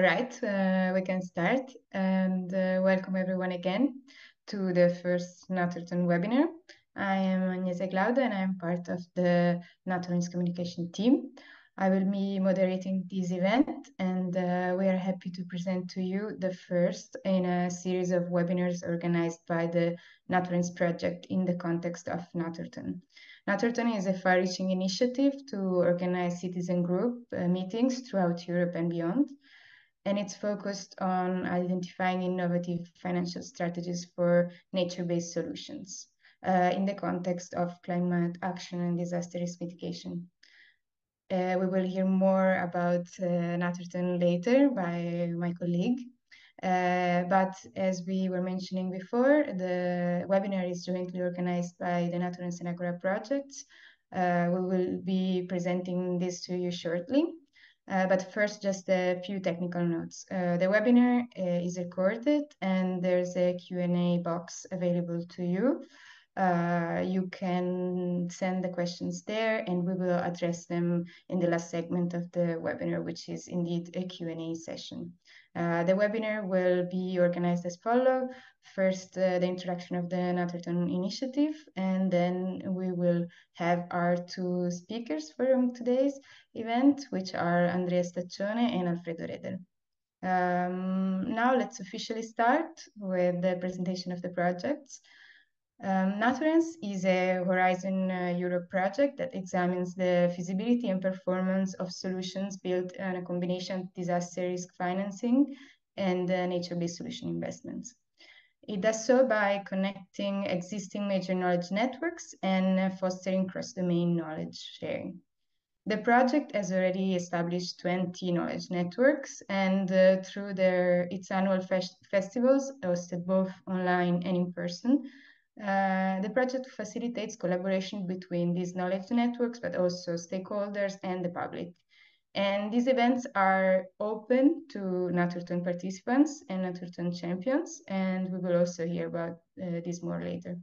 right, we can start and welcome everyone again to the first Naturethon webinar. I am Agnese Glaude and I am part of the NATURANCE communication team. I will be moderating this event and we are happy to present to you the first in a series of webinars organized by the NATURANCE project in the context of Naturethon. Naturethon is a far-reaching initiative to organize citizen group meetings throughout Europe and beyond, and it's focused on identifying innovative financial strategies for nature-based solutions in the context of climate action and disaster risk mitigation. We will hear more about Naturethon later by my colleague. But as we were mentioning before, the webinar is jointly organized by the NATURANCE and AGORA projects. We will be presenting this to you shortly. But first, just a few technical notes. The webinar is recorded and there's a Q&A box available to you. You can send the questions there and we will address them in the last segment of the webinar, which is indeed a Q&A session. The webinar will be organized as follows. First, the introduction of the Naturethon initiative, and then we will have our two speakers from today's event, which are Andrea Staccione and Alfredo Reder. Now let's officially start with the presentation of the projects. NATURANCE is a Horizon Europe project that examines the feasibility and performance of solutions built on a combination of disaster risk financing and nature-based solution investments. It does so by connecting existing major knowledge networks and fostering cross-domain knowledge sharing. The project has already established 20 knowledge networks, and through its annual festivals, hosted both online and in person, the project facilitates collaboration between these knowledge networks, but also stakeholders and the public. And these events are open to Naturethon participants and Naturethon champions, and we will also hear about this more later.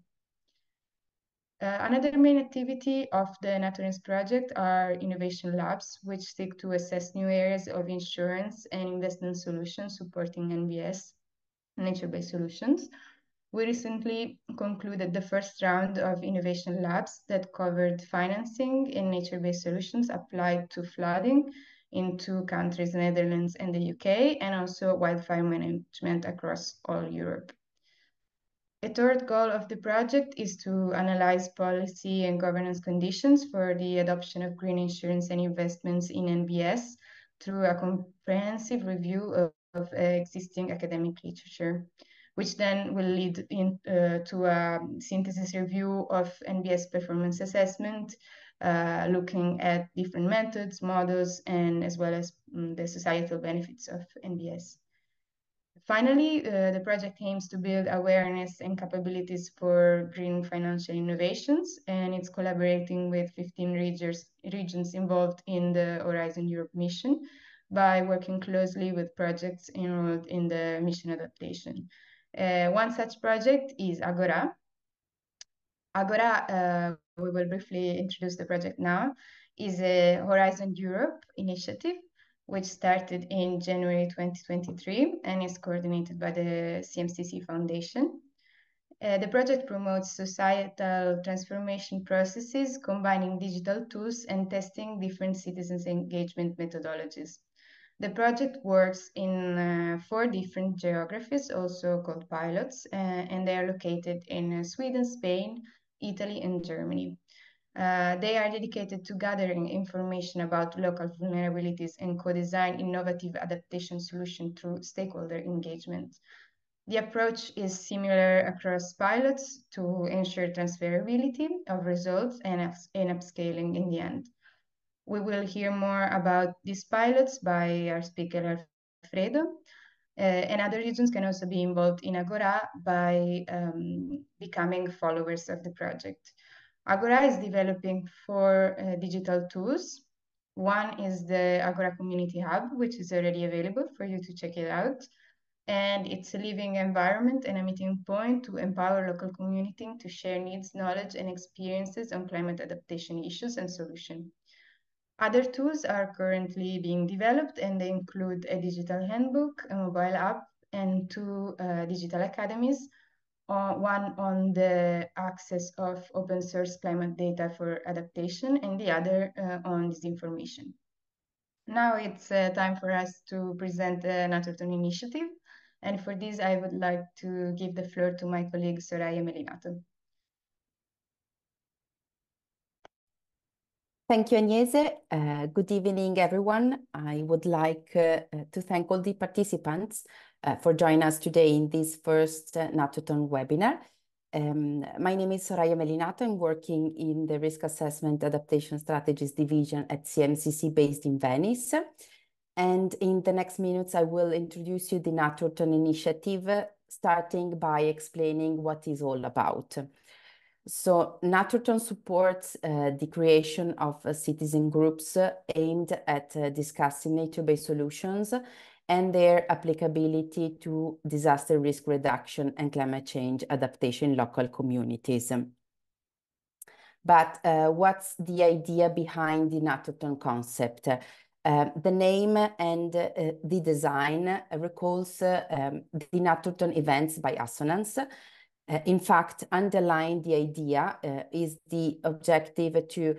Another main activity of the NATURANCE project are innovation labs, which seek to assess new areas of insurance and investment solutions supporting NBS, nature-based solutions. We recently concluded the first round of innovation labs that covered financing in nature-based solutions applied to flooding in two countries, Netherlands and the UK, and also wildfire management across all Europe. A third goal of the project is to analyze policy and governance conditions for the adoption of green insurance and investments in NBS through a comprehensive review of existing academic literature, which then will lead to a synthesis review of NBS performance assessment, looking at different methods, models, and as well as the societal benefits of NBS. Finally, the project aims to build awareness and capabilities for green financial innovations, and it's collaborating with 15 regions involved in the Horizon Europe mission by working closely with projects enrolled in the mission adaptation. One such project is AGORA. AGORA, we will briefly introduce the project now, is a Horizon Europe initiative which started in January 2023 and is coordinated by the CMCC Foundation. The project promotes societal transformation processes, combining digital tools and testing different citizens' engagement methodologies. The project works in 4 different geographies, also called pilots, and they are located in Sweden, Spain, Italy, and Germany. They are dedicated to gathering information about local vulnerabilities and co-design innovative adaptation solutions through stakeholder engagement. The approach is similar across pilots to ensure transferability of results and upscaling in the end. We will hear more about these pilots by our speaker, Alfredo. And other regions can also be involved in AGORA by becoming followers of the project. AGORA is developing 4 digital tools. One is the AGORA Community Hub, which is already available for you to check it out. And it's a living environment and a meeting point to empower local community to share needs, knowledge, and experiences on climate adaptation issues and solutions. Other tools are currently being developed, and they include a digital handbook, a mobile app, and two digital academies, one on the access of open source climate data for adaptation, and the other on disinformation. Now it's time for us to present the Naturethon initiative, and for this I would like to give the floor to my colleague Soraya Melinato. Thank you, Agnese. Good evening, everyone. I would like to thank all the participants for joining us today in this first Naturethon webinar. My name is Soraya Melinato. I'm working in the Risk Assessment Adaptation Strategies Division at CMCC based in Venice. And in the next minutes, I will introduce you the Naturethon initiative, starting by explaining what it's all about. So Naturethon supports the creation of citizen groups aimed at discussing nature-based solutions and their applicability to disaster risk reduction and climate change adaptation in local communities. But what's the idea behind the Naturethon concept? The name and the design recalls the Naturethon events by assonance. In fact, underlying the idea is the objective to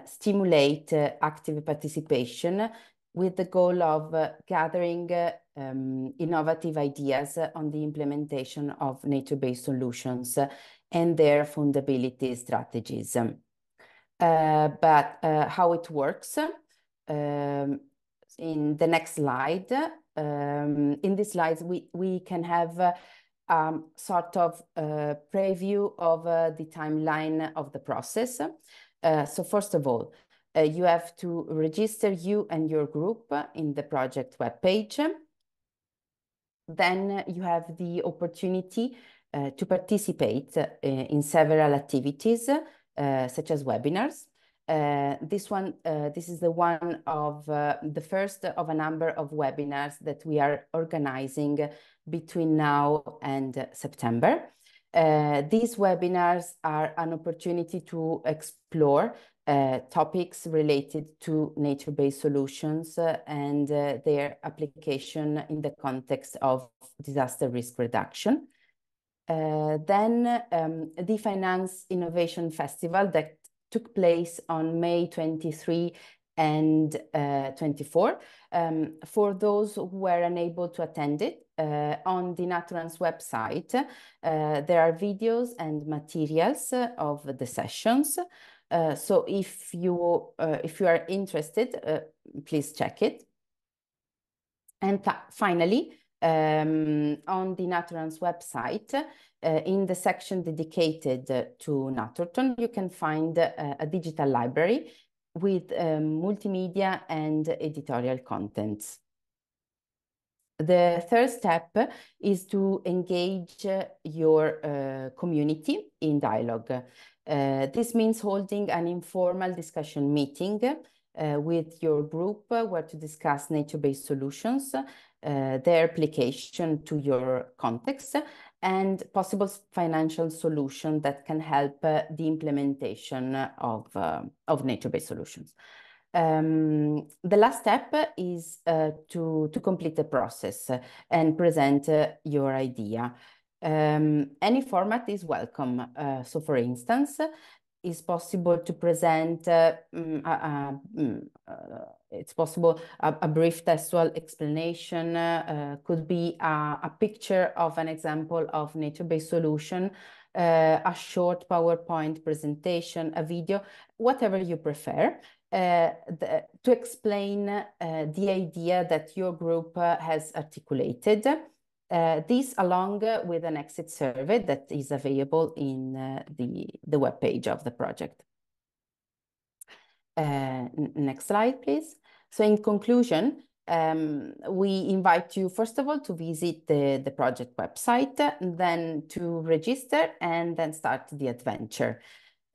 stimulate active participation with the goal of gathering innovative ideas on the implementation of nature-based solutions and their fundability strategies. But how it works, in the next slide, in these slides, we can have sort of preview of the timeline of the process. So first of all, you have to register you and your group in the project webpage. Then you have the opportunity to participate in several activities, such as webinars. This is the one of the first of a number of webinars that we are organizing between now and September. These webinars are an opportunity to explore topics related to nature-based solutions and their application in the context of disaster risk reduction. Then the Finance Innovation Festival that took place on May 23 and 24. For those who were unable to attend it, on the NATURANCE website, there are videos and materials of the sessions. So if you are interested, please check it. And finally, on the NATURANCE website, in the section dedicated to Naturethon, you can find a digital library with multimedia and editorial contents. The third step is to engage your community in dialogue. This means holding an informal discussion meeting with your group where to discuss nature-based solutions, their application to your context, and possible financial solution that can help the implementation of nature-based solutions. The last step is to complete the process and present your idea. Any format is welcome. So for instance, it's possible to present, it's possible a brief textual explanation, could be a picture of an example of nature-based solution, a short PowerPoint presentation, a video, whatever you prefer, to explain the idea that your group has articulated. This along with an exit survey that is available in the webpage of the project. Next slide, please. So in conclusion, we invite you, first of all, to visit the project website, then to register and then start the adventure.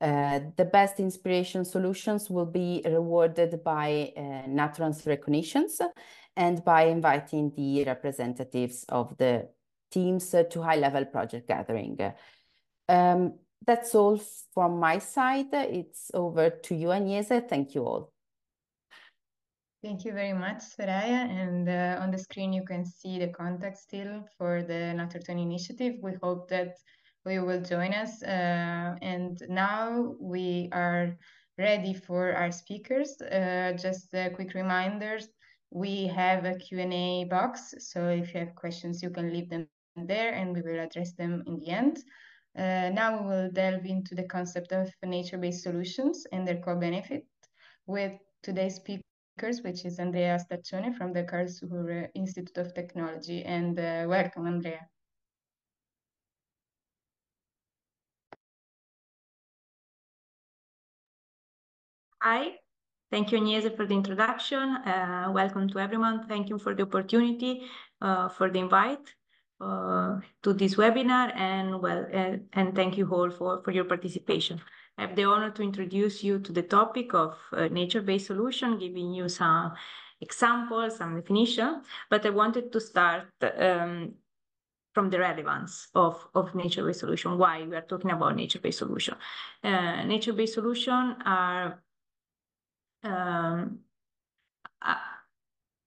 The best inspiration solutions will be rewarded by NATURANCE recognitions and by inviting the representatives of the teams to high-level project gathering. That's all from my side. It's over to you, Agnese. Thank you all. Thank you very much, Soraya. And on the screen, you can see the contact still for the Naturethon initiative. We hope that we will join us. And now we are ready for our speakers. Just a quick reminders. We have a Q&A box. So if you have questions, you can leave them there and we will address them in the end. Now we will delve into the concept of nature-based solutions and their core benefit with today's speakers, which is Andrea Staccione from the Karlsruhe Institute of Technology. And welcome, Andrea. Hi, thank you, Agnese, for the introduction. Welcome to everyone. Thank you for the opportunity, for the invite to this webinar, and thank you all for your participation. I have the honor to introduce you to the topic of nature-based solution, giving you some examples, some definition, but I wanted to start from the relevance of nature-based solution, why we are talking about nature-based solution. Nature-based solution are can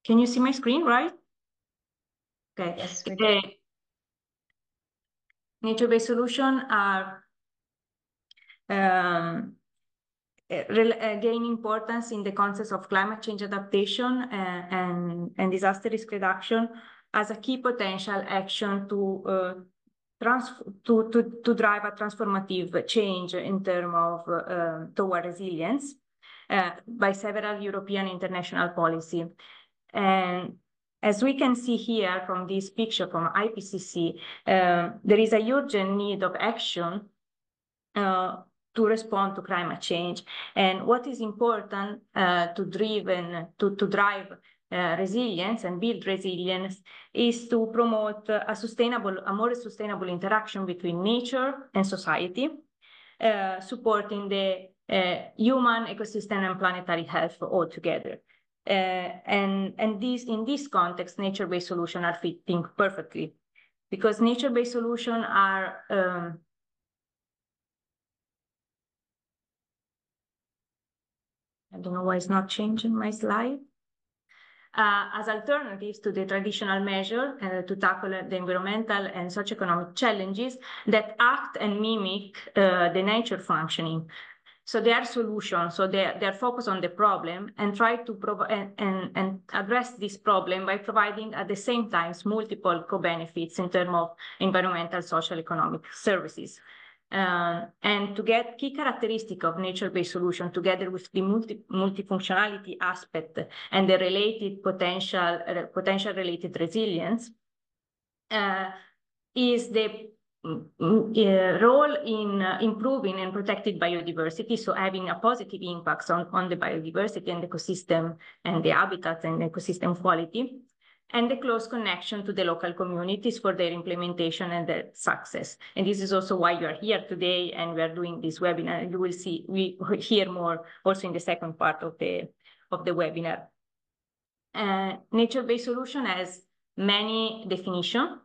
you see my screen, right? Okay. Yes, we can. Nature-based solutions are gain importance in the context of climate change adaptation and disaster risk reduction as a key potential action to drive a transformative change in terms of toward resilience by several European international policy. And as we can see here from this picture from IPCC, there is a urgent need of action to respond to climate change. And what is important to drive resilience and build resilience is to promote a more sustainable interaction between nature and society, supporting the human ecosystem and planetary health altogether. And in this context, nature-based solutions are fitting perfectly, because nature-based solutions are I don't know why it's not changing my slide. As alternatives to the traditional measure to tackle the environmental and socioeconomic challenges that act and mimic the nature functioning. So they are solutions, so they are focused on the problem and try to and address this problem by providing at the same time multiple co-benefits in terms of environmental, social, economic services. And to get key characteristic of nature-based solution together with the multifunctionality aspect and the related potential related resilience is the role in improving and protecting biodiversity, so having a positive impact on the biodiversity and ecosystem and the habitat and ecosystem quality, and the close connection to the local communities for their implementation and their success. And this is also why you are here today and we are doing this webinar. And you will see, we hear more also in the second part of the webinar. Nature-based solution has many definitions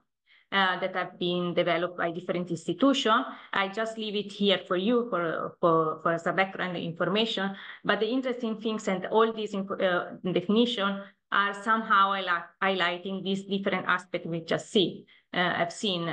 that have been developed by different institutions. I just leave it here for you for as a background information. But the interesting things and all these definitions are somehow highlighting these different aspects we just see. I've seen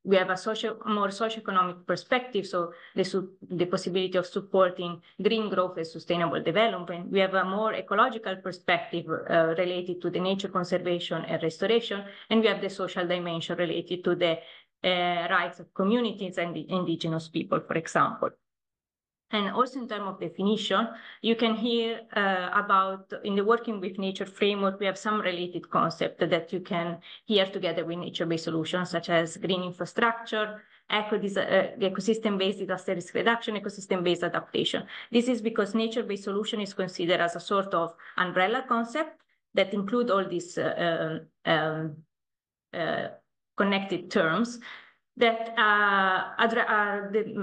we have a more socioeconomic perspective, so the possibility of supporting green growth and sustainable development. We have a more ecological perspective related to the nature conservation and restoration, and we have the social dimension related to the rights of communities and the indigenous people, for example. And also in terms of definition, you can hear about, in the Working with Nature framework, we have some related concepts that you can hear together with nature-based solutions, such as green infrastructure, ecosystem-based disaster risk reduction, ecosystem-based adaptation. This is because nature-based solution is considered as a sort of umbrella concept that include all these connected terms that are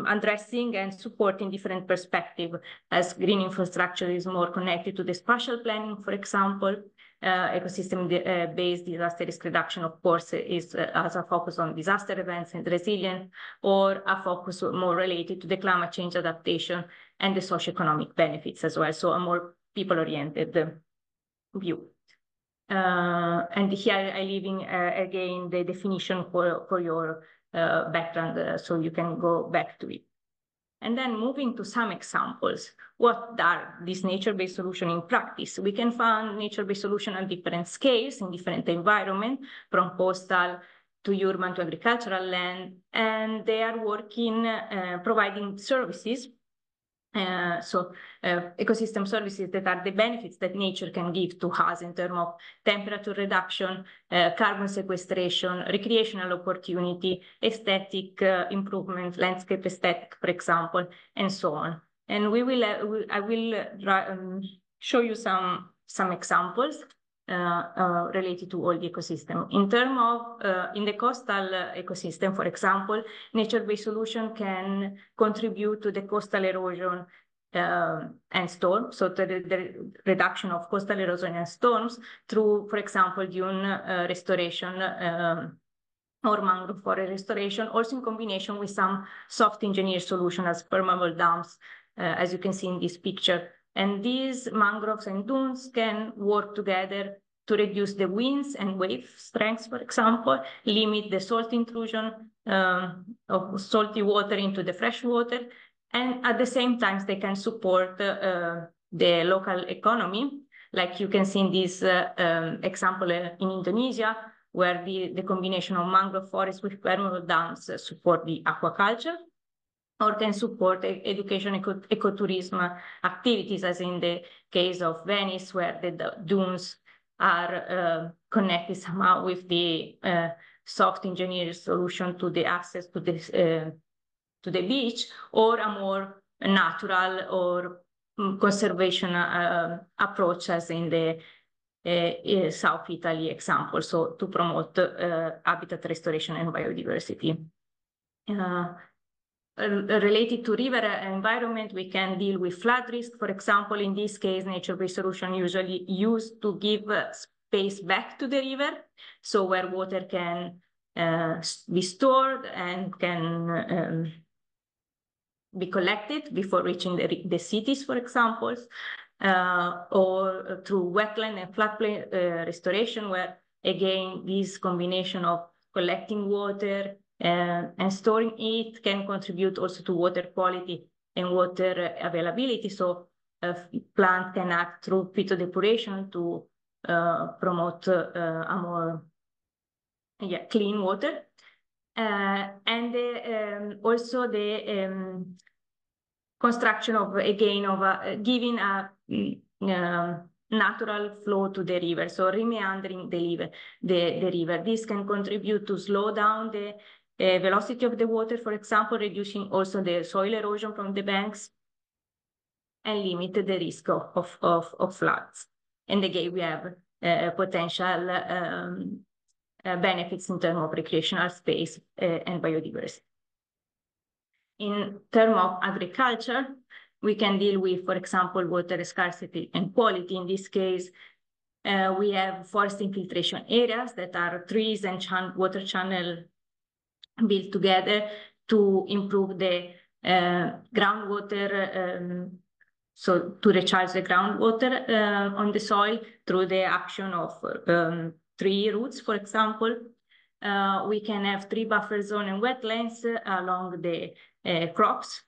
addressing and supporting different perspectives, as green infrastructure is more connected to the spatial planning, for example. Ecosystem-based disaster risk reduction, of course, has a focus on disaster events and resilience, or a focus more related to the climate change adaptation and the socioeconomic benefits as well, so a more people-oriented view. And here I'm leaving again the definition for your background, so you can go back to it. And then moving to some examples, what are these nature-based solutions in practice? We can find nature-based solutions on different scales in different environments, from coastal to urban to agricultural land, and they are working, providing services. Ecosystem services that are the benefits that nature can give to us in terms of temperature reduction, carbon sequestration, recreational opportunity, aesthetic improvement, landscape aesthetic, for example, and so on. And I will show you some examples related to all the ecosystem. In terms of, in the coastal ecosystem, for example, nature-based solution can contribute to the coastal erosion and storm, so to the reduction of coastal erosion and storms through, for example, dune restoration or mangrove forest restoration, also in combination with some soft engineered solution as permeable dams, as you can see in this picture. And these mangroves and dunes can work together to reduce the winds and wave strengths, for example, limit the salt intrusion of salty water into the fresh water, and at the same time, they can support the local economy, like you can see in this example in Indonesia, where the combination of mangrove forests with permeable dams support the aquaculture, or can support education ecotourism activities, as in the case of Venice, where the dunes are connected somehow with the soft engineered solution to the access to the beach, or a more natural or conservation approach, as in the South Italy example, so to promote habitat restoration and biodiversity. Related to river environment, we can deal with flood risk. For example, in this case, nature-based solution usually used to give space back to the river, so where water can be stored and can be collected before reaching the cities, for example, or through wetland and floodplain restoration, where again, this combination of collecting water and storing it can contribute also to water quality and water availability. So plant can act through phytodepuration to promote a more clean water. And also the construction of, again, of giving a natural flow to the river, so remeandering the river. This can contribute to slow down the velocity of the water, for example, reducing also the soil erosion from the banks, and limit the risk of floods. And again, we have potential benefits in terms of recreational space and biodiversity. In terms of agriculture, we can deal with, for example, water scarcity and quality. In this case, we have forest infiltration areas that are trees and water channel built together to improve the groundwater, so to recharge the groundwater on the soil through the action of tree roots, for example. We can have tree buffer zone and wetlands along the crops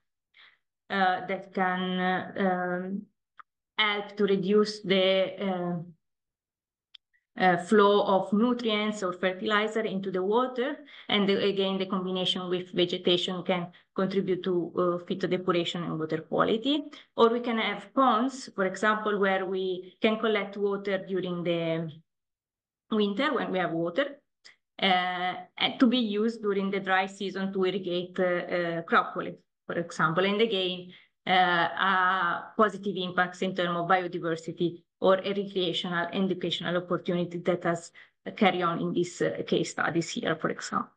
that can help to reduce the flow of nutrients or fertilizer into the water. And again, the combination with vegetation can contribute to phytodepuration and water quality. Or we can have ponds, for example, where we can collect water during the winter when we have water, and to be used during the dry season to irrigate crop quality, for example. And again, positive impacts in terms of biodiversity or a recreational and educational opportunity that has carried on in these case studies here, for example.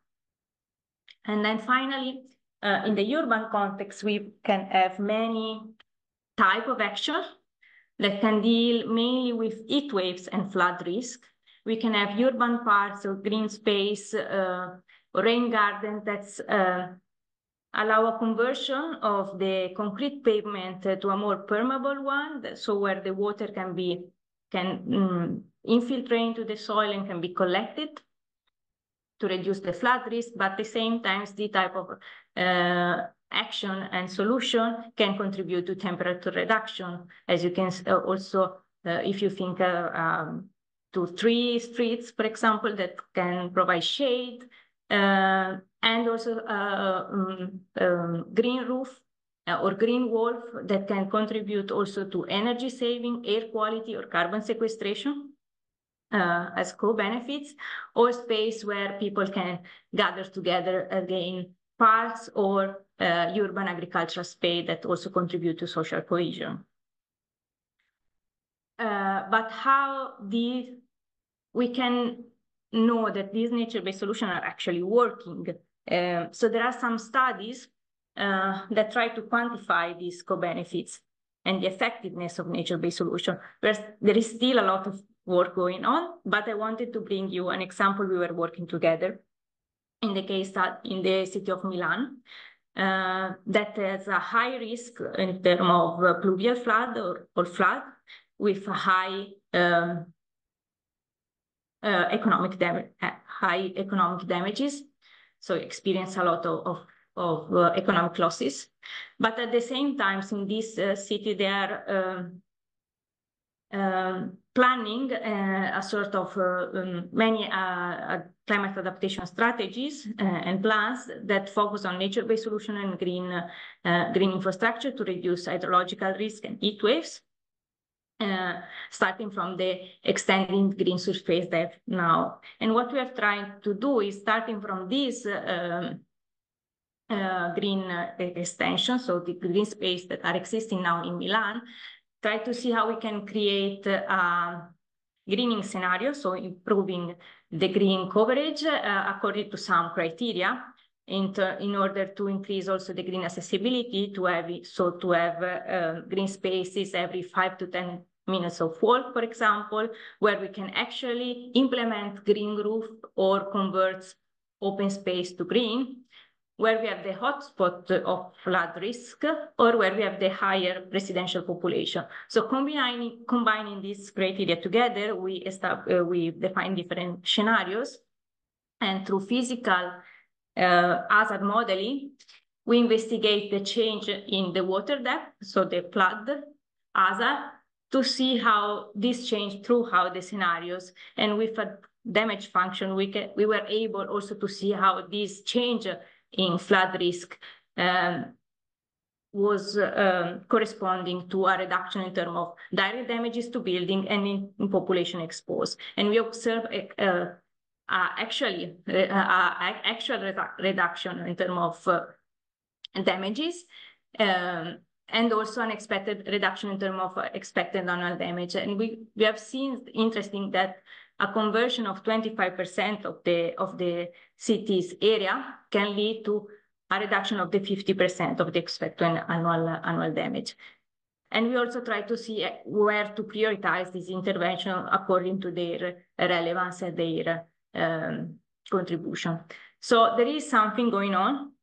And then finally, in the urban context, we can have many types of action that can deal mainly with heat waves and flood risk. We can have urban parks or green space, or rain garden that's allow a conversion of the concrete pavement to a more permeable one, so where the water can be can infiltrate into the soil and can be collected to reduce the flood risk, but at the same time, the type of action and solution can contribute to temperature reduction. As you can also, if you think to tree streets, for example, that can provide shade, and also green roof or green wall that can contribute also to energy saving, air quality, or carbon sequestration. As co-benefits, or space where people can gather together again, parks or urban agricultural space that also contribute to social cohesion. But how we can know that these nature-based solutions are actually working? So there are some studies that try to quantify these co-benefits and the effectiveness of nature-based solutions. There is still a lot of work going on, but I wanted to bring you an example. We were working together in the case that in the city of Milan, that has a high risk in terms of pluvial flood or flood with a high economic damages. So experience a lot of economic losses. But at the same time, in this city, they are planning a sort of many climate adaptation strategies and plans that focus on nature-based solutions and green infrastructure to reduce hydrological risk and heat waves, starting from the extending green surface they have now. And what we are trying to do is starting from this green extension, so the green space that are existing now in Milan, try to see how we can create a greening scenario, so improving the green coverage according to some criteria in order to increase also the green accessibility to have green spaces every 5 to 10 minutes of walk, for example, where we can actually implement green roof or convert open space to green, where we have the hotspot of flood risk or where we have the higher residential population. So combining these criteria together, we define different scenarios, and through physical hazard modeling, we investigate the change in the water depth, so the flood hazard, to see how this changed throughout the scenarios. And with a damage function, we were able also to see how this change in flood risk was corresponding to a reduction in terms of direct damages to building and in population exposed. And we observe actual reduction in terms of damages, and also an expected reduction in terms of expected annual damage. And we have seen, interesting, that a conversion of 25% of the city's area can lead to a reduction of the 50% of the expected annual damage. And we also try to see where to prioritize this intervention according to their relevance and their contribution. So there is something going on.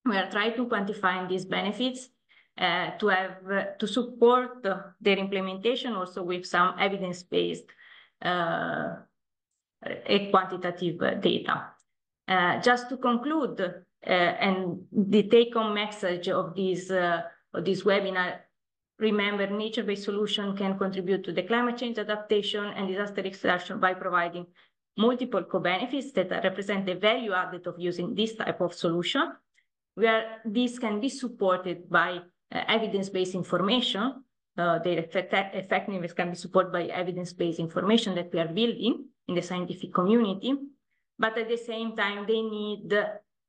We are trying to quantify these benefits to support their implementation also with some evidence-based quantitative data. Just to conclude, and the take-home message of this webinar, remember, nature-based solution can contribute to the climate change adaptation and disaster risk reduction by providing multiple co-benefits that represent the value added of using this type of solution, where this can be supported by evidence-based information. Their effectiveness can be supported by evidence-based information that we are building in the scientific community, but at the same time, they need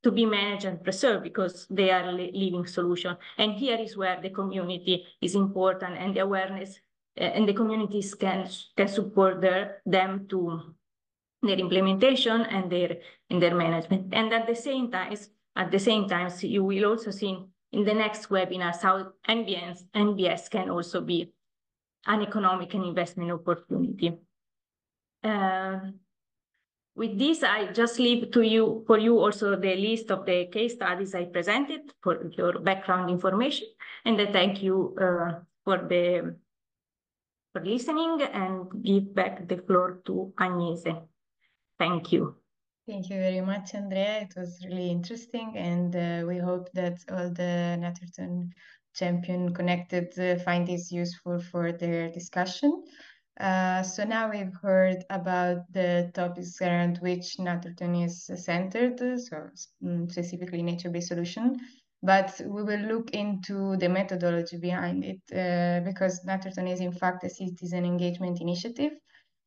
to be managed and preserved because they are living solution. And here is where the community is important, and the awareness and the communities can support them to their implementation and their management. And at the same time, you will also see in the next webinars how NBS can also be an economic and investment opportunity. With this, I just leave for you also the list of the case studies I presented for your background information, and I thank you for the for listening and give back the floor to Agnese. Thank you. Thank you very much, Andrea. It was really interesting, and we hope that all the Naturethon champion connected find this useful for their discussion. So now we've heard about the topics around which Naturethon is centered, so specifically nature-based solution. But we will look into the methodology behind it because Naturethon is in fact a citizen engagement initiative.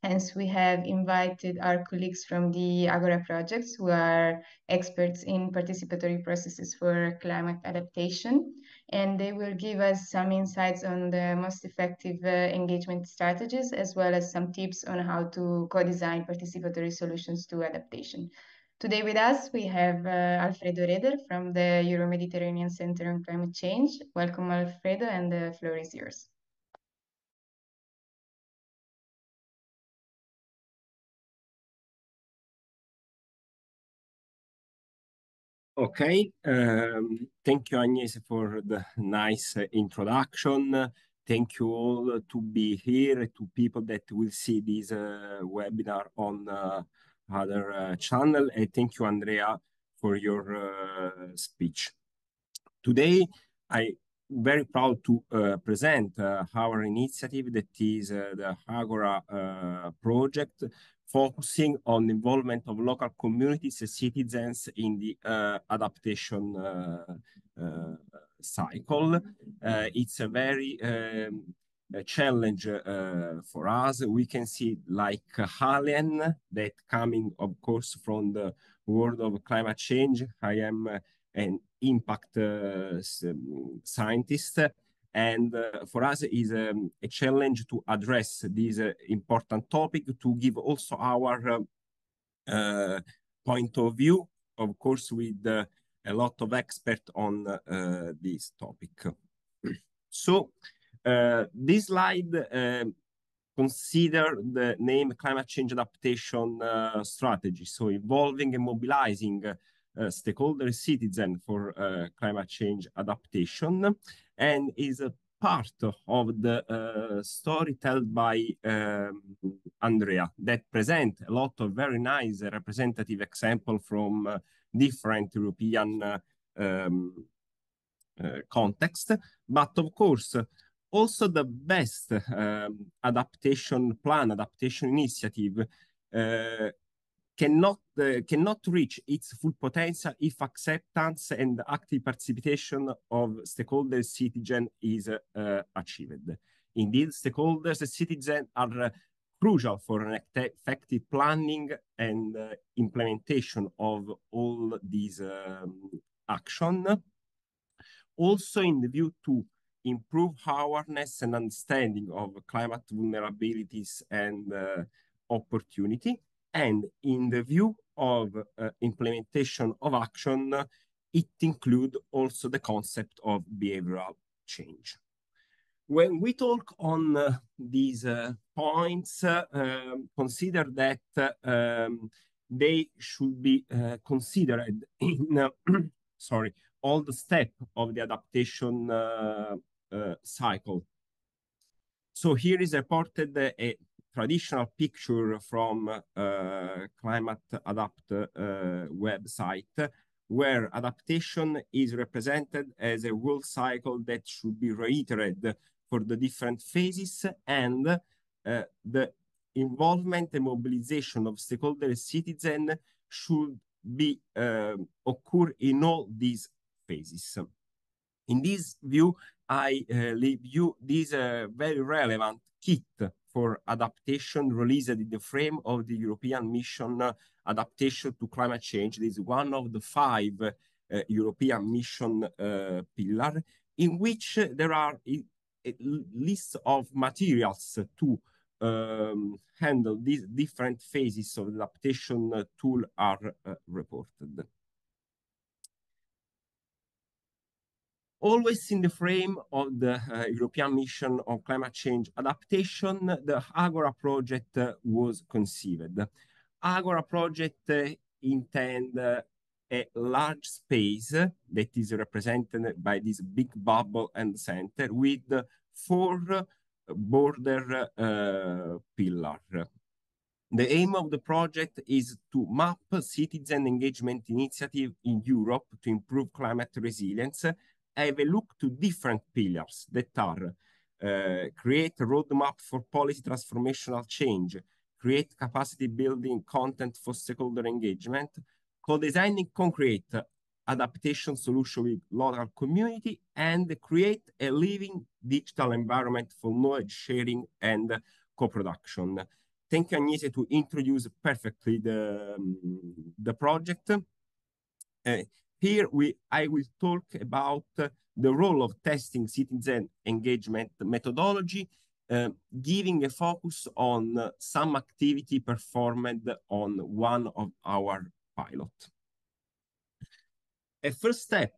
Hence, we have invited our colleagues from the AGORA projects who are experts in participatory processes for climate adaptation, and they will give us some insights on the most effective engagement strategies, as well as some tips on how to co-design participatory solutions to adaptation. Today with us, we have Alfredo Reder from the Euro-Mediterranean Center on Climate Change. Welcome, Alfredo, and the floor is yours. Okay, thank you, Agnese, for the nice introduction. Thank you all to be here, to people that will see this webinar on other channel. And thank you, Andrea, for your speech. Today, I'm very proud to present our initiative that is the AGORA project, focusing on the involvement of local communities and citizens in the adaptation cycle. It's a very challenge for us. We can see like alien that coming, of course, from the world of climate change. I am an impact scientist, and for us is a challenge to address this important topic, to give also our point of view, of course, with a lot of experts on this topic. So this slide consider the name climate change adaptation strategy, so involving and mobilizing stakeholder citizen for climate change adaptation, and is a part of the story told by Andrea, that present a lot of very nice representative example from different European context, but of course also the best adaptation plan, adaptation initiative cannot reach its full potential if acceptance and active participation of stakeholders, citizens is achieved. Indeed, stakeholders and citizens are crucial for an effective planning and implementation of all these action. Also in the view to improve awareness and understanding of climate vulnerabilities and opportunity, and in the view of implementation of action, it includes also the concept of behavioral change. When we talk on these points, consider that they should be considered in sorry, all the steps of the adaptation cycle. So here is reported a traditional picture from Climate Adapt website, where adaptation is represented as a whole cycle that should be reiterated for the different phases, and the involvement and mobilization of stakeholders, citizens should be occur in all these phases. In this view, I leave you this very relevant kit for adaptation released in the frame of the European Mission Adaptation to Climate Change. This is one of the 5 European mission pillars, in which there are a list of materials to handle these different phases of the adaptation tool are reported. Always in the frame of the European Mission on Climate Change Adaptation, the AGORA project was conceived. AGORA project intend a large space that is represented by this big bubble and center with 4 border pillar. The aim of the project is to map citizen engagement initiative in Europe to improve climate resilience, have a look to different pillars that are create a roadmap for policy transformational change, create capacity building content for stakeholder engagement, co-designing concrete adaptation solution with local community, and create a living digital environment for knowledge sharing and co-production. Thank you, Agnese, to introduce perfectly the project. Here I will talk about the role of testing citizen engagement methodology, giving a focus on some activity performed on one of our pilots. A first step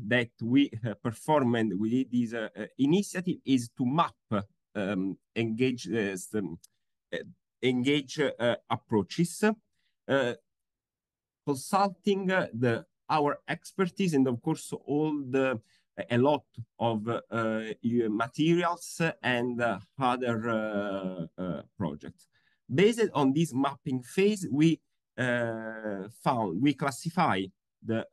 that we performed with this initiative is to map engage approaches, consulting our expertise and of course a lot of materials and other projects. Based on this mapping phase, we classify the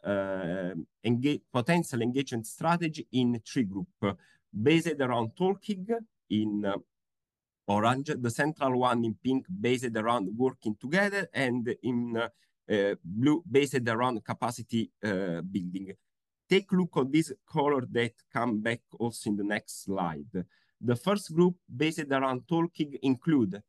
potential engagement strategy in 3 groups, based around talking in orange, the central one in pink based around working together, and in blue based around capacity building. Take a look at this color that come back also in the next slide. The first group based around talking include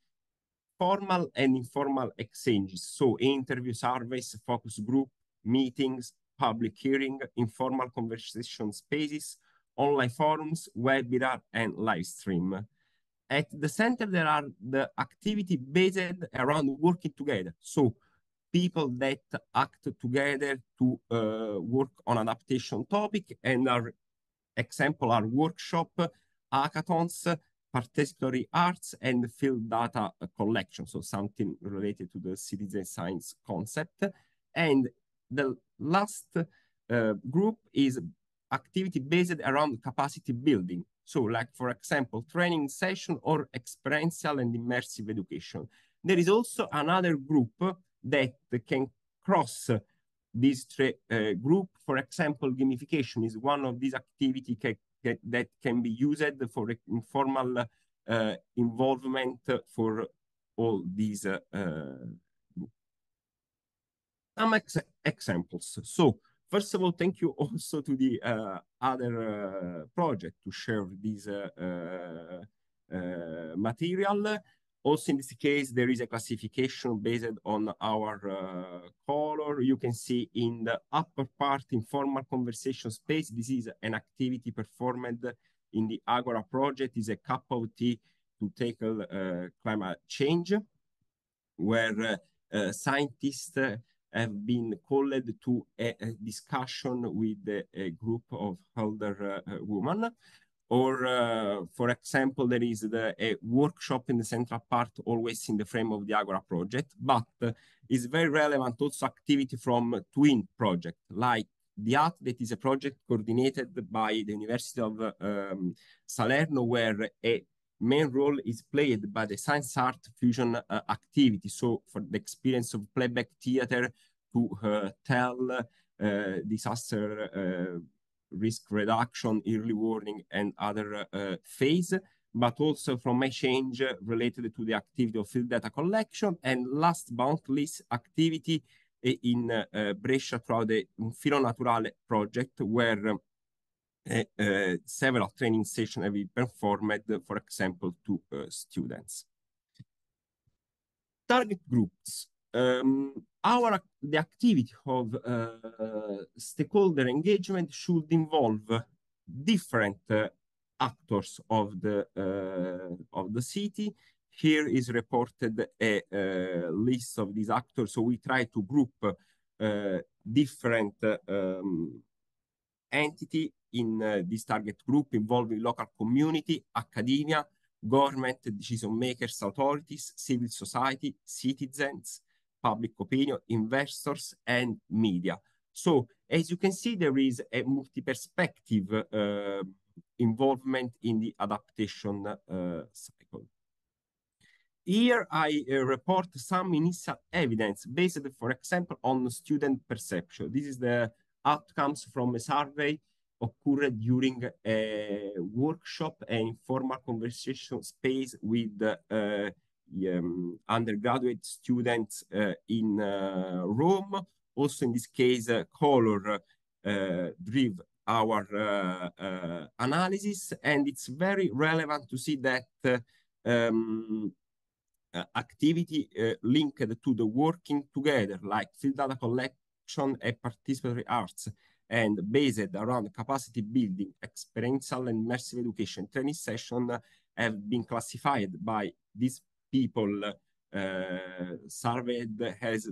formal and informal exchanges, so interview, surveys, focus group, meetings, public hearing, informal conversation spaces, online forums, webinar, and live stream. At the center, there are the activity based around working together. So people that act together to work on adaptation topic, and our example are workshop, hackathons, participatory arts, and field data collection. So something related to the citizen science concept. And the last group is activity based around capacity building. So like, for example, training session or experiential and immersive education. There is also another group that can cross these 3 groups. For example, gamification is one of these activities that can be used for informal involvement for all these some examples. So first of all, thank you also to the other project to share this material. Also in this case, there is a classification based on our color. You can see in the upper part, informal conversation space, this is an activity performed in the AGORA project, is a cup of tea to tackle climate change, where scientists have been called to a discussion with a group of elder women. Or, for example, there is a workshop in the central part, always in the frame of the AGORA project, but is very relevant also activity from twin project, like the AT, that is a project coordinated by the University of Salerno, where a main role is played by the science art fusion activity. So for the experience of playback theater to tell disaster risk reduction, early warning, and other phase, but also from a change related to the activity of field data collection. And last but not least, activity in Brescia throughout the Filo Naturale project, where several training sessions have been performed, for example, to students. Target groups. The activity of stakeholder engagement should involve different actors of the city. Here is reported a list of these actors. So we try to group different entity in this target group, involving local community, academia, government, decision makers, authorities, civil society, citizens, public opinion, investors, and media. So As you can see, there is a multi-perspective involvement in the adaptation cycle. Here I report some initial evidence based, for example, on student perception. This is the outcomes from a survey occurred during a workshop, an informal conversation space with undergraduate students in Rome. Also, in this case, color drove our analysis, and it's very relevant to see that activity linked to the working together, like field data collection and participatory arts, and based around capacity building, experiential and immersive education training session have been classified by these people surveyed as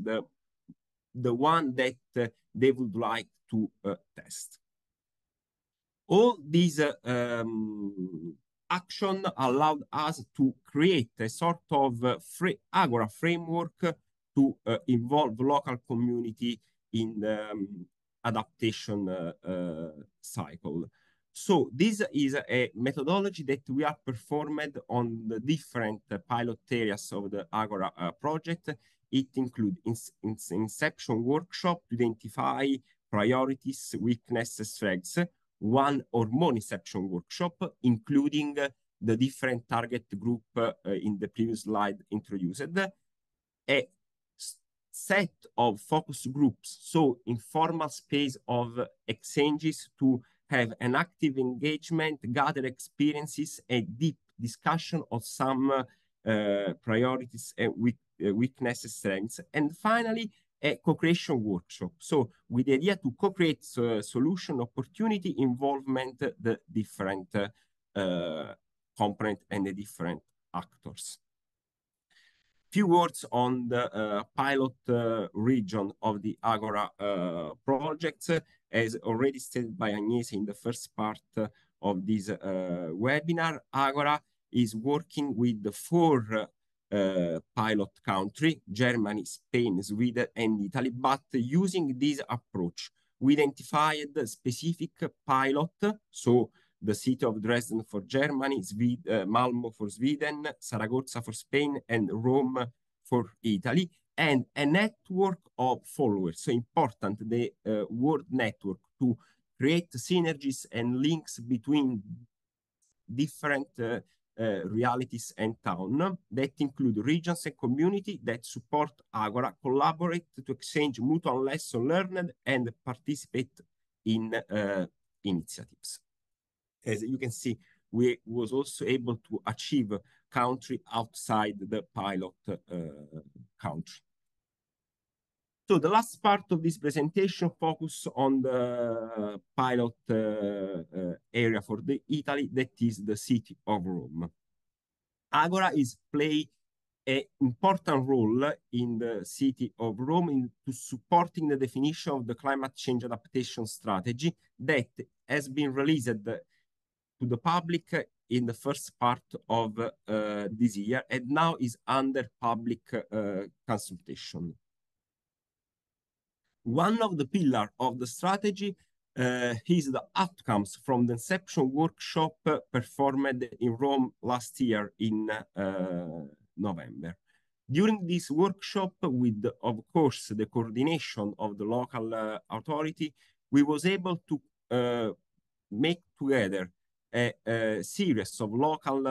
the one that they would like to test. All these action allowed us to create a sort of AGORA framework to involve local community in the adaptation cycle. So this is a methodology that we have performed on the different pilot areas of the AGORA project. It includes inception workshop to identify priorities, weaknesses, strengths, one or more inception workshop, including the different target group in the previous slide introduced, a set of focus groups, so informal space of exchanges to have an active engagement, gather experiences, a deep discussion of some priorities and weaknesses, strengths, and finally, a co-creation workshop. So with the idea to co-create solution opportunity involvement the different component and the different actors. Few words on the pilot region of the AGORA projects. As already stated by Agnese in the first part of this webinar, AGORA is working with the 4 pilot country, Germany, Spain, Sweden, and Italy, but using this approach, we identified the specific pilot, so the city of Dresden for Germany, Malmo for Sweden, Saragossa for Spain, and Rome for Italy, and a network of followers. So important, the world network, to create synergies and links between different realities and town that include regions and community that support AGORA, collaborate to exchange mutual lessons learned, and participate in initiatives. As you can see, we was also able to achieve country outside the pilot country. So the last part of this presentation focus on the pilot area for the Italy, that is the city of Rome. AGORA is play an important role in the city of Rome in supporting the definition of the climate change adaptation strategy that has been released to the public in the first part of this year and now is under public consultation. One of the pillars of the strategy is the outcomes from the inception workshop performed in Rome last year in November. During this workshop, with, of course, the coordination of the local authority, we was able to make together a series of local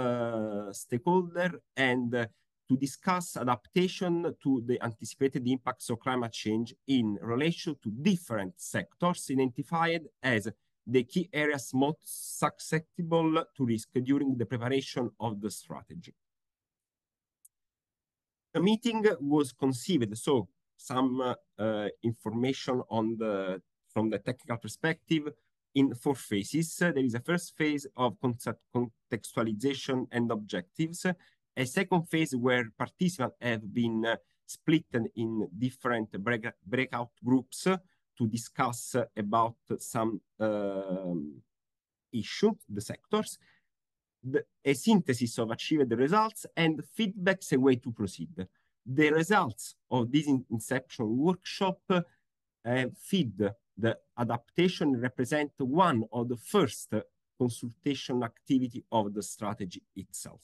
stakeholders and to discuss adaptation to the anticipated impacts of climate change in relation to different sectors identified as the key areas most susceptible to risk during the preparation of the strategy. The meeting was conceived, so some information on from the technical perspective, in 4 phases. There is a first phase of contextualization and objectives, a second phase where participants have been split in different breakout groups to discuss about some issues, the sectors, a synthesis of achieved results, and feedbacks, a way to proceed. The results of this inception workshop feed the adaptation represents one of the first consultation activity of the strategy itself.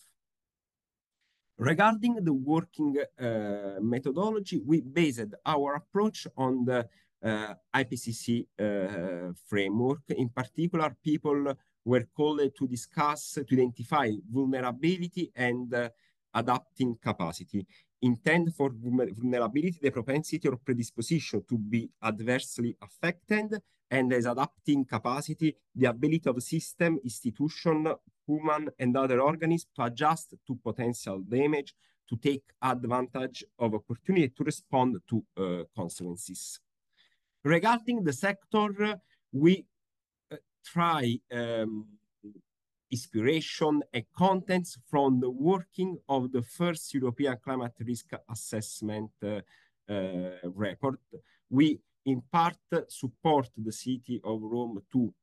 Regarding the working methodology, we based our approach on the IPCC framework. In particular, people were called to discuss, to identify vulnerability and adapting capacity. Intend for vulnerability, the propensity or predisposition to be adversely affected, and as adapting capacity, the ability of system, institution, human and other organisms to adjust to potential damage, to take advantage of opportunity, to respond to consequences. Regarding the sector, we try inspiration and contents from the working of the first European climate risk assessment report. We in part support the city of Rome to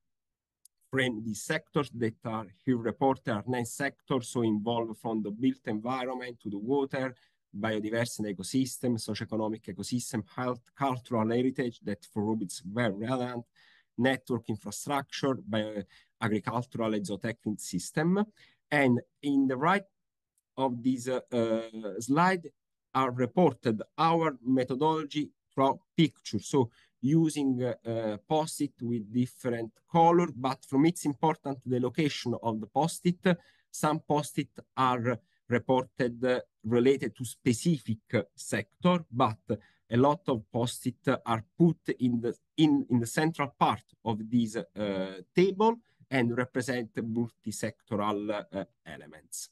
frame these sectors that are here reported are 9 sectors, so involved from the built environment to the water, biodiversity ecosystem, socioeconomic ecosystem, health, cultural heritage, that for Rome it's very relevant, network infrastructure, agricultural and zootechnic system. And in the right of this slide are reported our methodology through pictures. So using post-it with different color, but from it's important the location of the post-it. Some post-it are reported related to specific sector, but a lot of post-it are put in the central part of this table and represent multi-sectoral elements.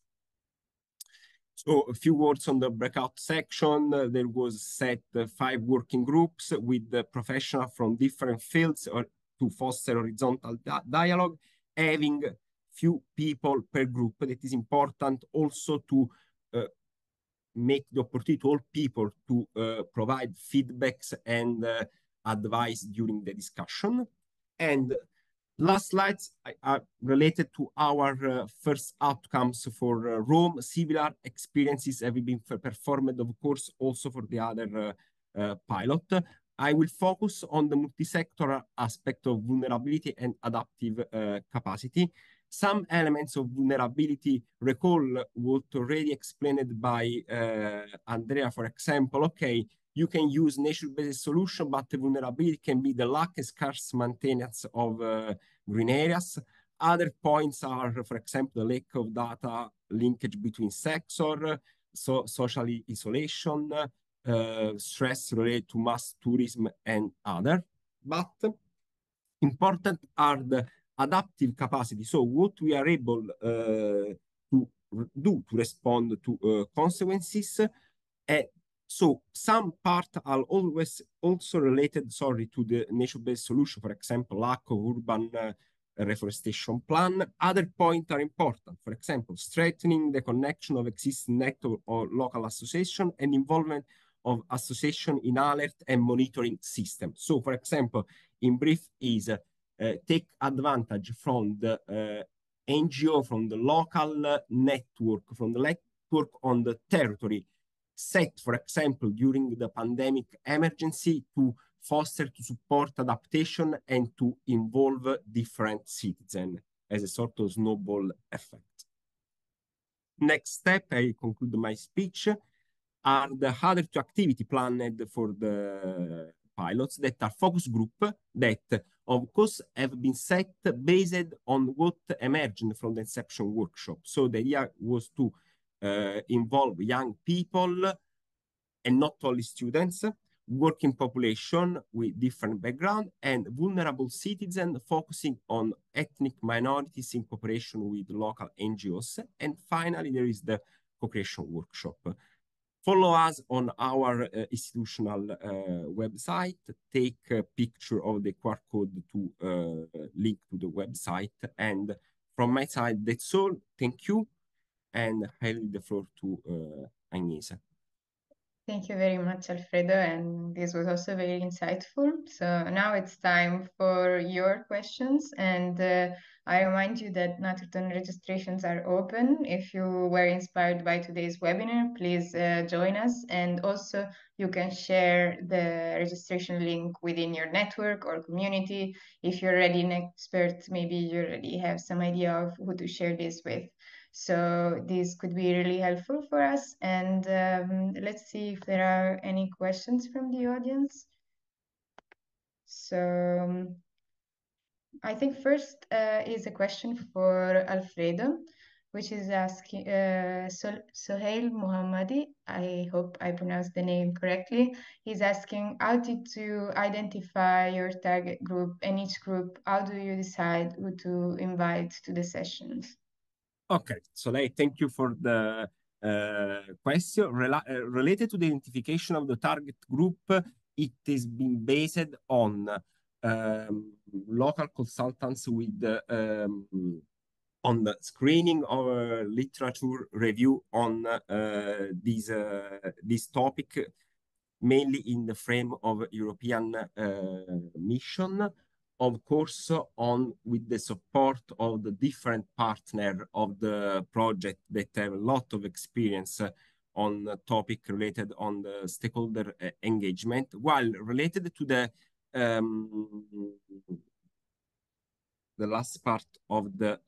So a few words on the breakout section. There was set 5 working groups with the professionals from different fields to foster horizontal dialogue, having few people per group. That is important also to make the opportunity to all people to provide feedbacks and advice during the discussion. And last slides are related to our first outcomes for Rome. Similar experiences have been performed, of course, also for the other pilot. I will focus on the multi-sector aspect of vulnerability and adaptive capacity. Some elements of vulnerability recall what already explained by Andrea, for example. Okay, you can use nature-based solution, but the vulnerability can be the lack and scarce maintenance of green areas. Other points are, for example, the lack of data linkage between sectors, social isolation, stress related to mass tourism and other. But important are the adaptive capacity. So what we are able to do to respond to consequences. So some part are always also related, to the nature-based solution, for example, lack of urban reforestation plan. Other points are important, for example, strengthening the connection of existing network or local association and involvement of association in alert and monitoring system. So, for example, in brief is take advantage from the NGO, from the local network, from the network on the territory, set, for example, during the pandemic emergency to foster, to support adaptation and to involve different citizens as a sort of snowball effect. Next step, I conclude my speech, are the other 2 activity planned for the pilots that are focus group that, of course, have been set based on what emerged from the inception workshop. So the idea was to involve young people and not only students, working population with different background, and vulnerable citizens focusing on ethnic minorities in cooperation with local NGOs. And finally, there is the co-creation workshop. Follow us on our institutional website. Take a picture of the QR code to link to the website. And from my side, that's all. Thank you. And I leave the floor to Agnese. Thank you very much, Alfredo, and this was also very insightful. So now it's time for your questions, and I remind you that Naturethon registrations are open. If you were inspired by today's webinar, please join us, and also you can share the registration link within your network or community. If you're already an expert, maybe you already have some idea of who to share this with. So this could be really helpful for us. And let's see if there are any questions from the audience. So I think first is a question for Alfredo, which is asking Sohail Mohammadi. I hope I pronounced the name correctly. He's asking, how did you identify your target group and each group? How do you decide who to invite to the sessions? Okay, so thank you for the question. Related to the identification of the target group, it is being based on local consultants with on the screening of literature review on this topic, mainly in the frame of European mission. Of course, with the support of the different partners of the project that have a lot of experience on the topic related on the stakeholder engagement, while related to the last part of the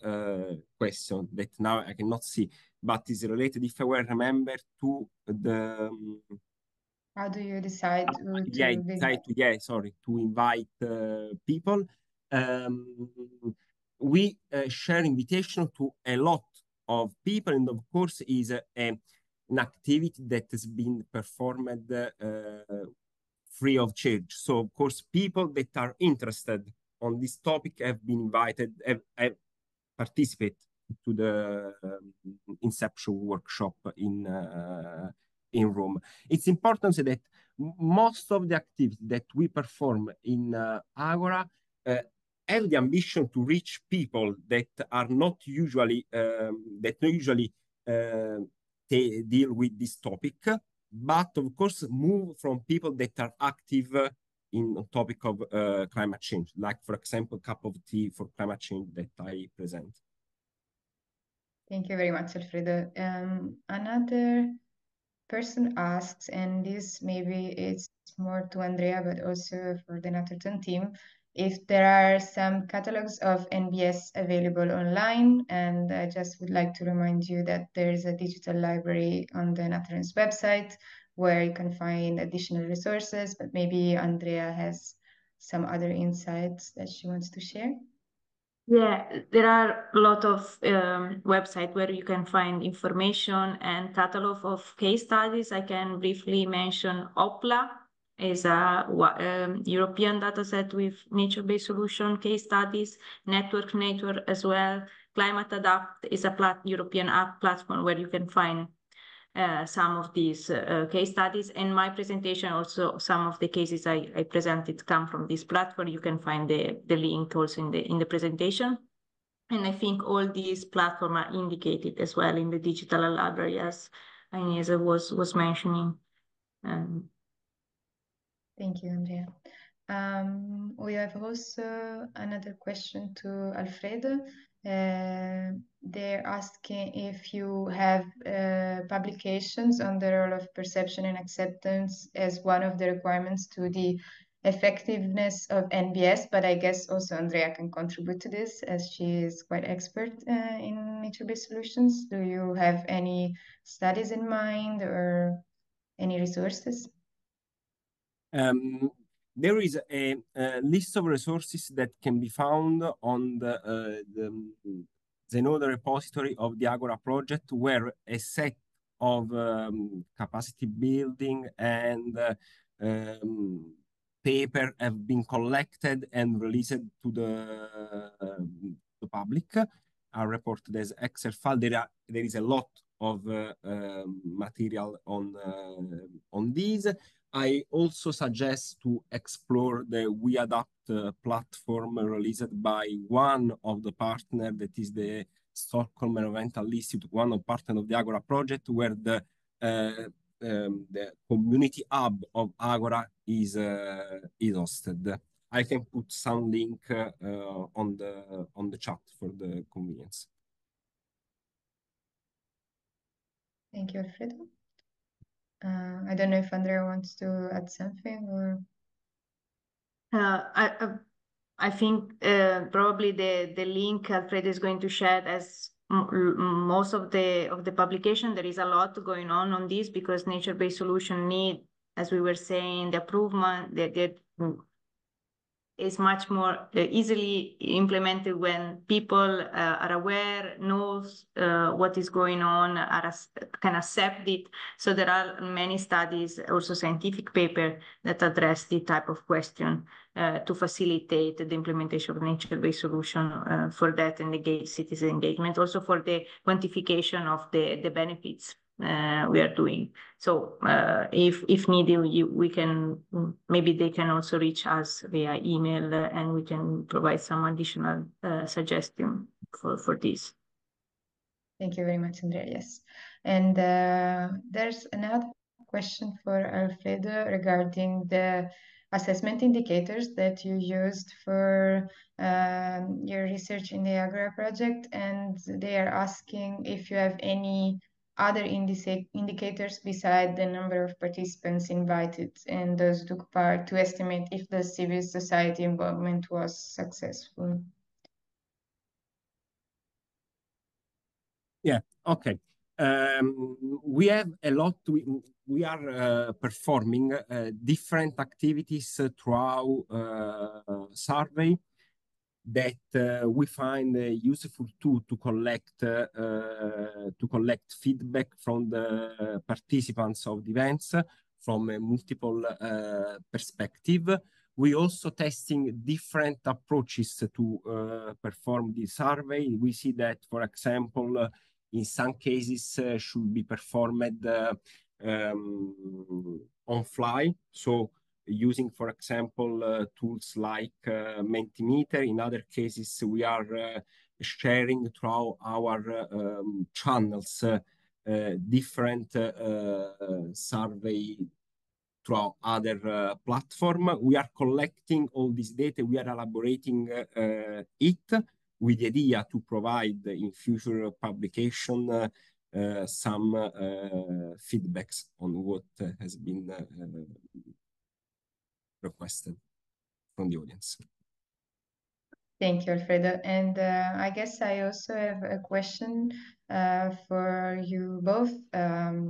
question that now I cannot see, but is related, if I will remember, to the how do you decide who to to invite people? We share invitation to a lot of people, and of course is an activity that has been performed free of charge. So of course people that are interested on this topic have been invited, have participate to the inception workshop in Rome. It's important to say that most of the activities that we perform in AGORA have the ambition to reach people that are not usually deal with this topic, but of course move from people that are active in the topic of climate change, like for example, Cup of Tea for Climate Change that I present. Thank you very much, Alfredo. Another person asks, and this maybe it's more to Andrea, but also for the Naturethon team, if there are some catalogs of NBS available online. And I just would like to remind you that there is a digital library on the NATURANCE website where you can find additional resources, but maybe Andrea has some other insights that she wants to share. Yeah, there are a lot of websites where you can find information and catalog of case studies. I can briefly mention OPLA is a European dataset with nature-based solution case studies, Network Nature as well. Climate Adapt is a European app platform where you can find some of these case studies. And my presentation also, some of the cases I presented come from this platform. You can find the link also in the presentation. And I think all these platforms are indicated as well in the digital library, as Agnese was mentioning. Thank you, Andrea. We have also another question to Alfredo. They're asking if you have publications on the role of perception and acceptance as one of the requirements to the effectiveness of NBS, but I guess also Andrea can contribute to this as she is quite expert in nature-based solutions. Do you have any studies in mind or any resources? There is a list of resources that can be found on the Zenoda repository of the AGORA project, where a set of capacity building and paper have been collected and released to the public, are reported as Excel file. There is a lot of material on these. I also suggest to explore the We Adapt platform released by one of the partners, that is the Stockholm Environmental Institute, one of partners of the AGORA project, where the the community hub of Agora is hosted. I can put some link on the chat for the convenience. Thank you, Alfredo. I don't know if Andrea wants to add something or. I think probably the link Alfredo is going to share as most of the publication. There is a lot going on this because nature-based solution need, as we were saying, the improvement that is much more easily implemented when people are aware, knows what is going on, can accept it. So there are many studies, also scientific paper, that address the type of question to facilitate the implementation of nature-based solution for that and engage citizen engagement, also for the quantification of the benefits we are doing. So if needed, we can, maybe they can also reach us via email and we can provide some additional suggestion for this. Thank you very much, Andrea. Yes. And there's another question for Alfredo regarding the assessment indicators that you used for your research in the AGORA project. And they are asking if you have any other indicators beside the number of participants invited and those took part to estimate if the civil society involvement was successful. Yeah, okay. We have a lot, we are performing different activities throughout survey that we find useful to collect feedback from the participants of the events from a multiple perspective. We also testing different approaches to perform the survey. We see that, for example, in some cases should be performed on fly. So using, for example, tools like Mentimeter. In other cases, we are sharing through our channels different survey through other platform. We are collecting all this data. We are elaborating it with the idea to provide in future publication some feedbacks on what has been requested from the audience. Thank you, Alfredo. And I guess I also have a question for you both,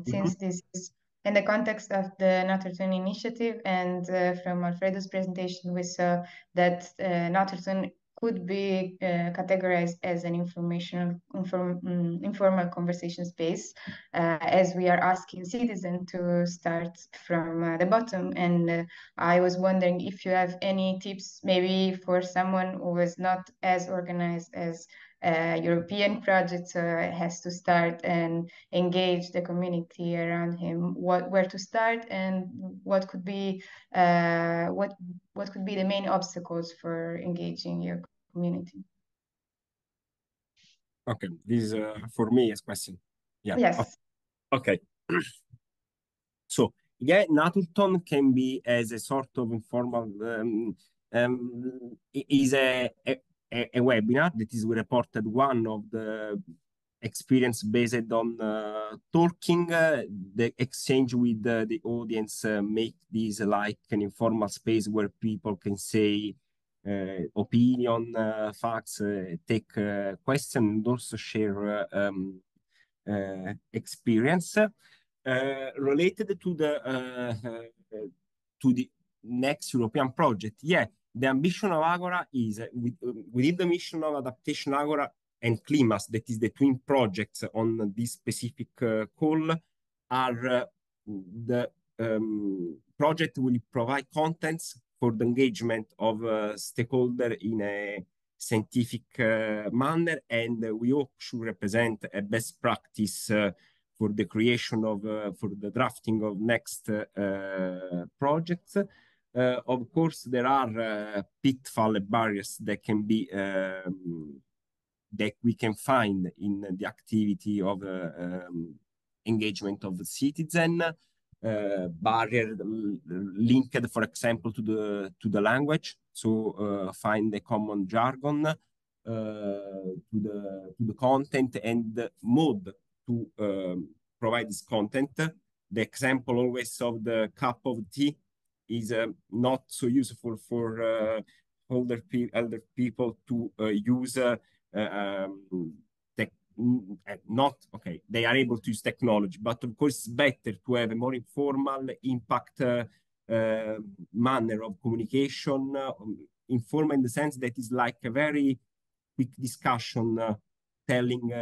since this is in the context of the Naturethon initiative, and from Alfredo's presentation, we saw that Naturethon could be categorized as an informal conversation space, as we are asking citizens to start from the bottom. And I was wondering if you have any tips, maybe for someone who is not as organized as European project, so has to start and engage the community around him, where to start and what could be what could be the main obstacles for engaging your community. Okay, this is for me as question. Yeah. Yes. Okay. So yeah, Naturethon can be as a sort of informal is a webinar that is reported one of the experience based on talking, the exchange with the audience, make this like an informal space where people can say opinion, facts, take question, and also share experience. Related to the next European project, yeah, the ambition of Agora is within the mission of adaptation Agora and CLIMAS, that is the twin projects on this specific call, are the project will provide contents for the engagement of stakeholder in a scientific manner, and we hope should represent a best practice for the creation of, for the drafting of next projects. Of course, there are pitfall barriers that can be that we can find in the activity of engagement of the citizen. barrier linked, for example, to the language. So find a common jargon to the content and mode to provide this content. The example always of the cup of tea is not so useful for elder people to use not okay. They are able to use technology, but of course it's better to have a more informal impact manner of communication, informal in the sense that is like a very quick discussion, telling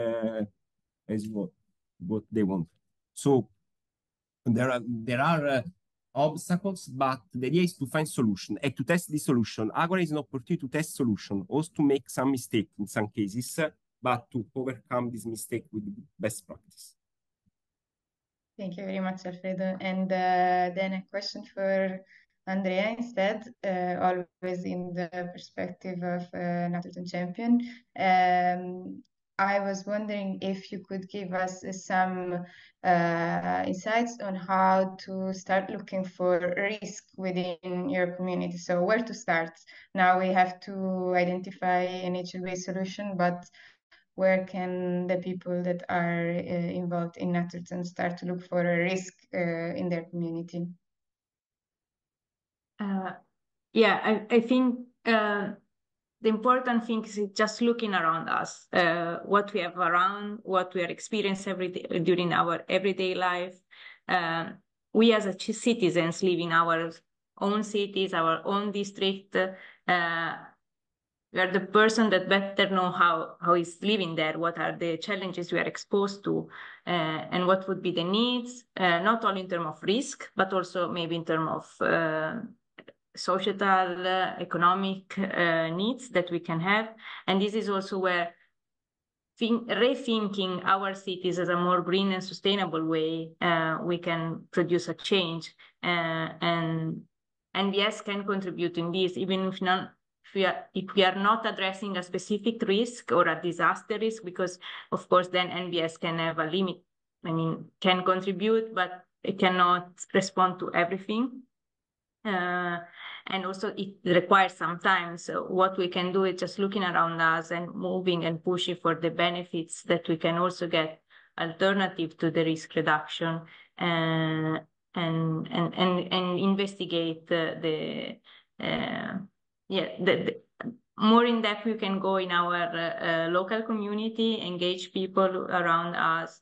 as what they want. So there are obstacles, but the idea is to find solution and to test the solution. Agora is an opportunity to test solution, also to make some mistake in some cases, but to overcome this mistake with best practice. Thank you very much, Alfredo. And then a question for Andrea instead, always in the perspective of Naturethon champion. I was wondering if you could give us some insights on how to start looking for risk within your community. So where to start? Now we have to identify a nature-based solution, but where can the people that are involved in Naturethon start to look for a risk in their community? I think the important thing is just looking around us, what we have around, what we are experiencing every day, during our everyday life. We as citizens live in our own cities, our own district. We are the person that better know how is living there, what are the challenges we are exposed to, and what would be the needs, not only in terms of risk, but also maybe in terms of societal, economic needs that we can have. And this is also where rethinking our cities as a more green and sustainable way, we can produce a change. And NBS can contribute in this, even if we are not addressing a specific risk or a disaster risk, because of course then NBS can have a limit. I mean, can contribute, but it cannot respond to everything. And also it requires some time. So what we can do is just looking around us and moving and pushing for the benefits that we can also get alternative to the risk reduction, and investigate the more in depth we can go in our local community, engage people around us,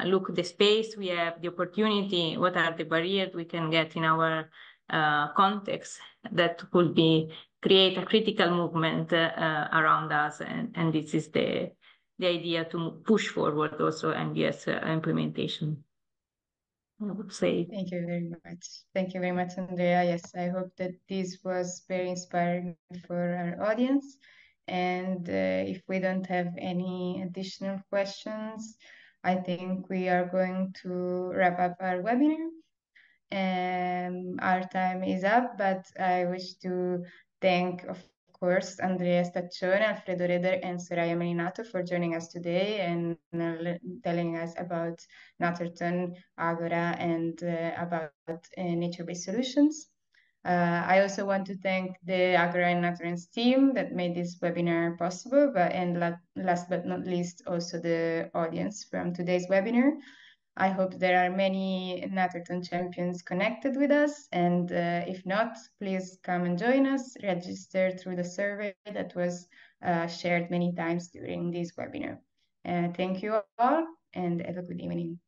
look the space we have, the opportunity, what are the barriers we can get in our context that could be create a critical movement around us, and this is the idea to push forward also NBS implementation, I would say. Thank you very much. Thank you very much, Andrea. Yes, I hope that this was very inspiring for our audience. And if we don't have any additional questions, I think we are going to wrap up our webinar. Our time is up, but I wish to thank, of course, Andrea Staccione, Alfredo Reder, and Soraya Melinato for joining us today and telling us about Naturethon, Agora, and about nature-based solutions. I also want to thank the Agora and Naturance team that made this webinar possible, and last but not least, also the audience from today's webinar. I hope there are many Naturethon champions connected with us, and if not, please come and join us, register through the survey that was shared many times during this webinar. Thank you all, and have a good evening.